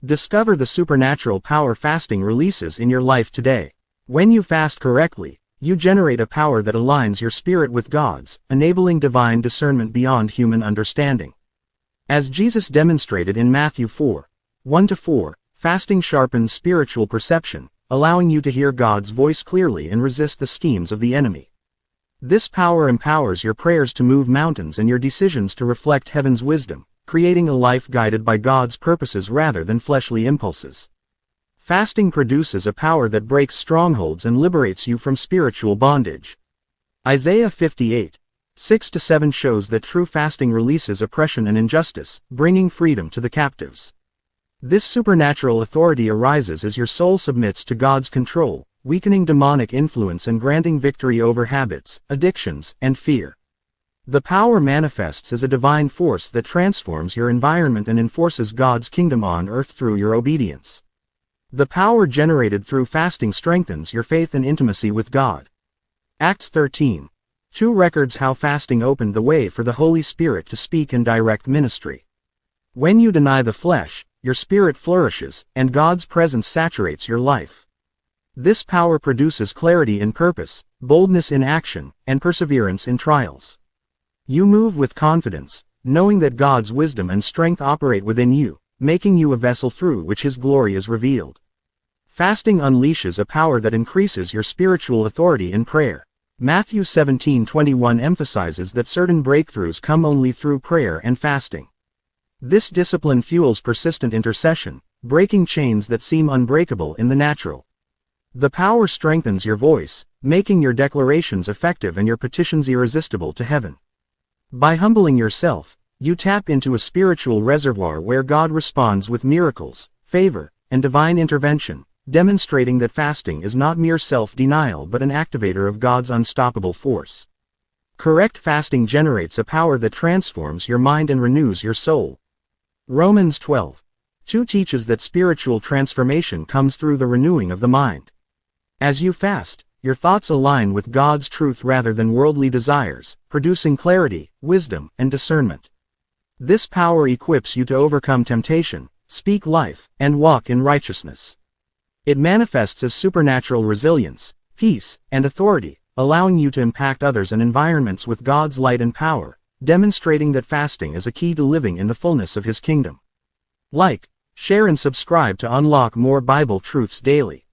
Discover the supernatural power fasting releases in your life today. When you fast correctly, you generate a power that aligns your spirit with God's, enabling divine discernment beyond human understanding. As Jesus demonstrated in Matthew 4:1-4, fasting sharpens spiritual perception, allowing you to hear God's voice clearly and resist the schemes of the enemy. This power empowers your prayers to move mountains and your decisions to reflect heaven's wisdom, creating a life guided by God's purposes rather than fleshly impulses. Fasting produces a power that breaks strongholds and liberates you from spiritual bondage. Isaiah 58:6-7 shows that true fasting releases oppression and injustice, bringing freedom to the captives. This supernatural authority arises as your soul submits to God's control, weakening demonic influence and granting victory over habits, addictions, and fear. The power manifests as a divine force that transforms your environment and enforces God's kingdom on earth through your obedience. The power generated through fasting strengthens your faith and intimacy with God. Acts 13:2 records how fasting opened the way for the Holy Spirit to speak and direct ministry. When you deny the flesh, your spirit flourishes, and God's presence saturates your life. This power produces clarity in purpose, boldness in action, and perseverance in trials. You move with confidence, knowing that God's wisdom and strength operate within you, making you a vessel through which His glory is revealed. Fasting unleashes a power that increases your spiritual authority in prayer. Matthew 17:21 emphasizes that certain breakthroughs come only through prayer and fasting. This discipline fuels persistent intercession, breaking chains that seem unbreakable in the natural. The power strengthens your voice, making your declarations effective and your petitions irresistible to heaven. By humbling yourself, you tap into a spiritual reservoir where God responds with miracles, favor, and divine intervention, demonstrating that fasting is not mere self-denial but an activator of God's unstoppable force. Correct fasting generates a power that transforms your mind and renews your soul. Romans 12:2 teaches that spiritual transformation comes through the renewing of the mind. As you fast, your thoughts align with God's truth rather than worldly desires, producing clarity, wisdom, and discernment. This power equips you to overcome temptation, speak life, and walk in righteousness. It manifests as supernatural resilience, peace, and authority, allowing you to impact others and environments with God's light and power, demonstrating that fasting is a key to living in the fullness of His kingdom. Like, share and subscribe to unlock more Bible truths daily.